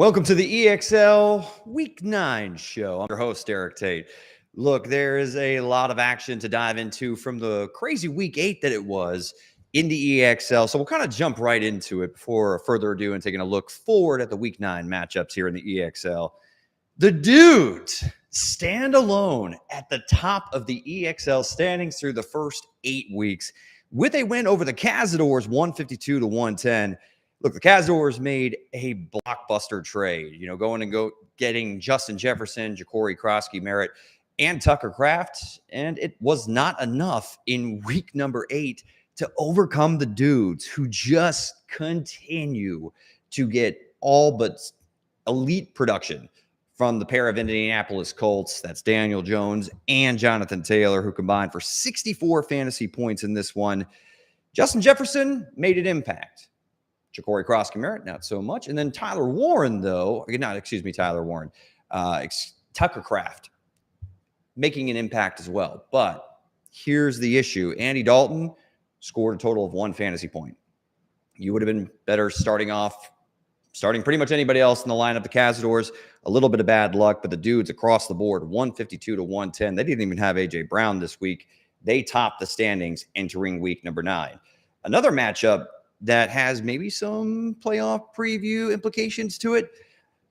Welcome to the EXL Week 9 show. I'm your host, Eric Tate. Look, there is a lot of action to dive into from the crazy Week 8 that it was in the EXL. So we'll kind of jump right into it before further ado and taking a look forward at the Week 9 matchups here in the EXL. The Dudes stand alone at the top of the EXL standings through the first 8 weeks with a win over the Cazadors 152-110. Look, the Cazadors made a blockbuster trade, getting Justin Jefferson, Ja'Cory Krosky-Merritt, and Tucker Kraft, and it was not enough in week number 8 to overcome the Dudes, who just continue to get all but elite production from the pair of Indianapolis Colts. That's Daniel Jones and Jonathan Taylor, who combined for 64 fantasy points in this one. Justin Jefferson made an impact. Ja'Cory Krosky-Merritt, not so much. And then Tucker Kraft making an impact as well. But here's the issue. Andy Dalton scored a total of 1 fantasy point. You would have been better starting pretty much anybody else in the lineup. The Cazadors, a little bit of bad luck, but the Dudes across the board, 152-110. They didn't even have A.J. Brown this week. They topped the standings entering week number 9. Another matchup that has maybe some playoff preview implications to it.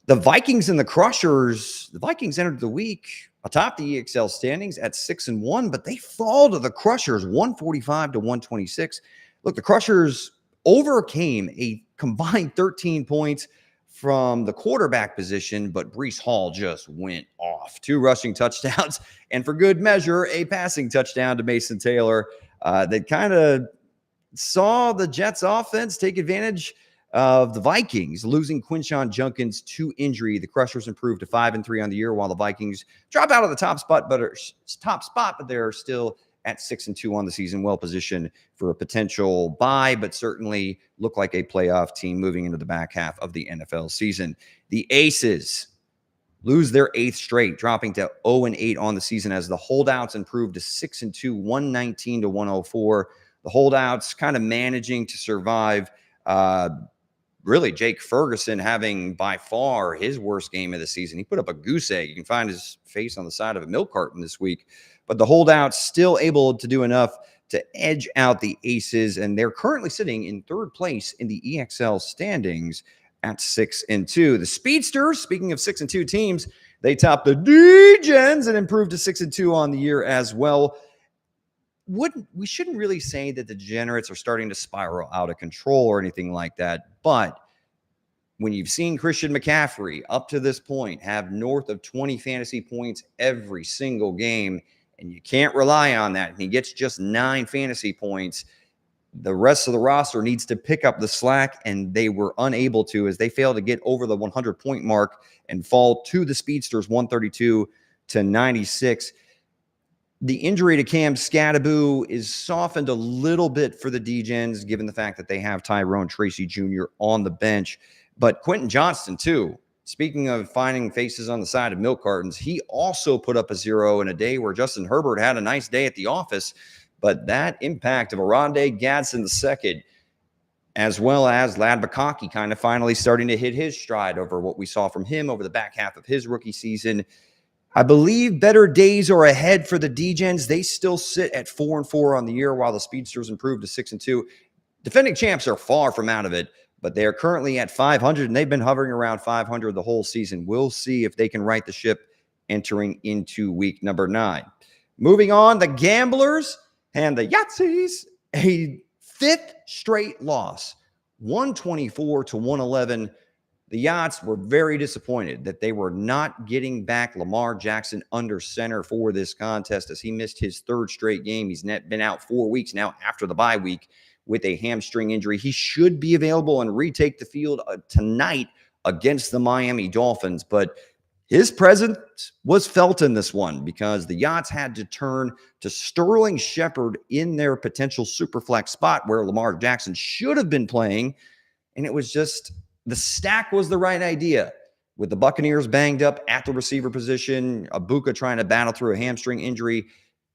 The Vikings and the Crushers. The Vikings entered the week atop the EXL standings at 6-1, but they fall to the Crushers 145-126. Look, the Crushers overcame a combined 13 points from the quarterback position, but Breece Hall just went off. 2 rushing touchdowns, and for good measure, a passing touchdown to Mason Taylor. That kind of saw the Jets offense take advantage of the Vikings, losing Quinshon Judkins to injury. The Crushers improved to 5-3 on the year, while the Vikings drop out of the top spot, but they're still at 6-2 on the season, well positioned for a potential bye, but certainly look like a playoff team moving into the back half of the NFL season. The Aces lose their 8th straight, dropping to 0-8 on the season as the holdouts improved to 6-2, 119-104. The holdouts kind of managing to survive. Really, Jake Ferguson having by far his worst game of the season. He put up a goose egg. You can find his face on the side of a milk carton this week. But the holdouts still able to do enough to edge out the Aces, and they're currently sitting in 3rd place in the EXL standings at 6-2. The Speedsters, speaking of 6-2 teams, they topped the D-Gens and improved to 6-2 on the year as well. We shouldn't really say that the degenerates are starting to spiral out of control or anything like that. But when you've seen Christian McCaffrey up to this point have north of 20 fantasy points every single game, and you can't rely on that, and he gets just 9 fantasy points, the rest of the roster needs to pick up the slack, and they were unable to, as they failed to get over the 100-point mark and fall to the Speedsters 132-96. The injury to Cam Scadaboo is softened a little bit for the D-Gens, given the fact that they have Tyrone Tracy Jr. on the bench. But Quentin Johnston, too. Speaking of finding faces on the side of milk cartons, he also put up a 0 in a day where Justin Herbert had a nice day at the office. But that impact of Arondé Gadsden II, as well as Lad McConkey, kind of finally starting to hit his stride over what we saw from him over the back half of his rookie season. I believe better days are ahead for the D-Gens. They still sit at 4-4 on the year, while the Speedsters improved to 6-2. Defending champs are far from out of it, but they are currently at 500, and they've been hovering around 500 the whole season. We'll see if they can right the ship entering into week number 9. Moving on, the Gamblers and the Yahtzees, a 5th straight loss, 124-111. The Yachts were very disappointed that they were not getting back Lamar Jackson under center for this contest, as he missed his 3rd straight game. He's been out 4 weeks now after the bye week with a hamstring injury. He should be available and retake the field tonight against the Miami Dolphins, but his presence was felt in this one because the Yachts had to turn to Sterling Shepard in their potential superflex spot where Lamar Jackson should have been playing, and it was just the stack was the right idea. With the Buccaneers banged up at the receiver position, Abuka trying to battle through a hamstring injury,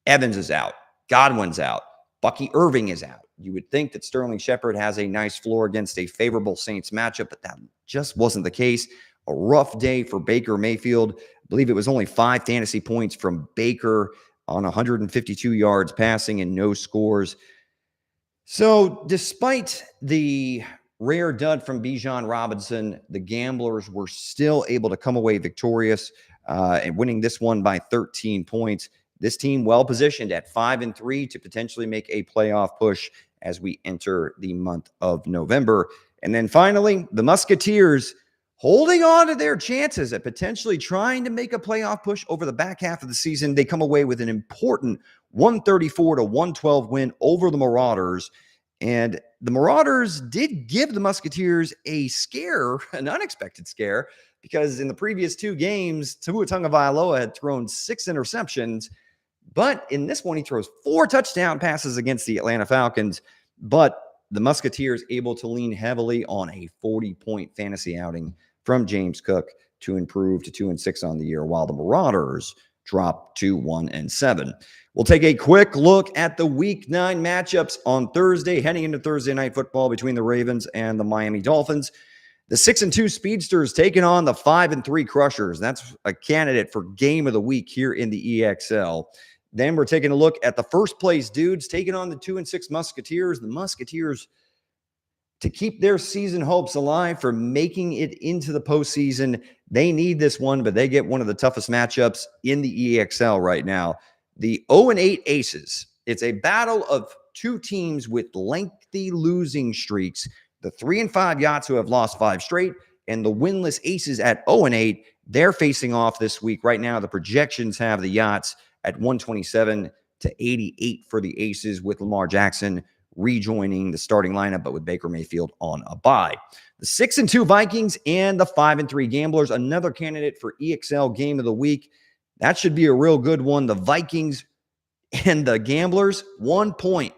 Evans is out, Godwin's out, Bucky Irving is out. You would think that Sterling Shepard has a nice floor against a favorable Saints matchup, but that just wasn't the case. A rough day for Baker Mayfield. I believe it was only 5 fantasy points from Baker on 152 yards passing and no scores. So despite the rare dud from Bijan Robinson, the Gamblers were still able to come away victorious and winning this one by 13 points. This team well positioned at 5-3 to potentially make a playoff push as we enter the month of November. And then finally, the Musketeers holding on to their chances at potentially trying to make a playoff push over the back half of the season. They come away with an important 134-112 win over the Marauders. And the Marauders did give the Musketeers a scare, an unexpected scare, because in the previous 2 games, Tua Tagovailoa had thrown 6 interceptions. But in this one, he throws 4 touchdown passes against the Atlanta Falcons. But the Musketeers able to lean heavily on a 40-point fantasy outing from James Cook to improve to 2-6 on the year, while the Marauders drop to 1-7. We'll take a quick look at the Week 9 matchups on Thursday, heading into Thursday Night Football between the Ravens and the Miami Dolphins. The 6-2 Speedsters taking on the 5-3 Crushers. That's a candidate for Game of the Week here in the EXL. Then we're taking a look at the first place dudes taking on the 2-6 Musketeers. The Musketeers, to keep their season hopes alive for making it into the postseason, they need this one, but they get one of the toughest matchups in the EXL right now. The 0-8 Aces. It's a battle of 2 teams with lengthy losing streaks. The 3-5 Yachts, who have lost 5 straight, and the winless Aces at 0-8. They're facing off this week. Right now, the projections have the Yachts at 127-88 for the Aces, with Lamar Jackson rejoining the starting lineup, but with Baker Mayfield on a bye. The 6-2 Vikings and the 5-3 Gamblers, another candidate for EXL Game of the Week. That should be a real good one. The Vikings and the Gamblers, 1 point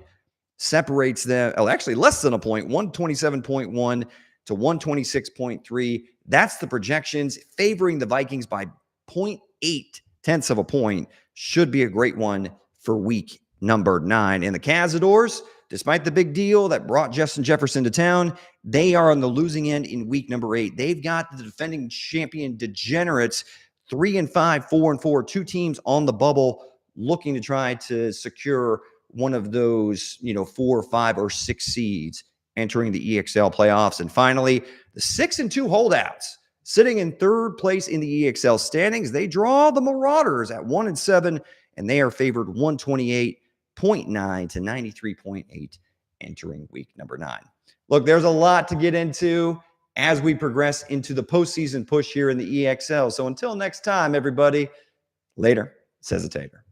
separates them. Oh, actually less than a point, 127.1 to 126.3. That's the projections favoring the Vikings by 0.8 of a point. Should be a great one for week number 9. And the Cazadors, despite the big deal that brought Justin Jefferson to town, they are on the losing end in week number 8. They've got the defending champion Degenerates 3-5, 4-4, 2 teams on the bubble looking to try to secure one of those, 4, 5, or 6 seeds entering the EXL playoffs. And finally, the 6-2 holdouts sitting in 3rd place in the EXL standings. They draw the Marauders at 1-7, and they are favored 128.9 to 93.8 entering week number 9. Look, there's a lot to get into as we progress into the postseason push here in the EXL. So until next time, everybody, later, says a Tater.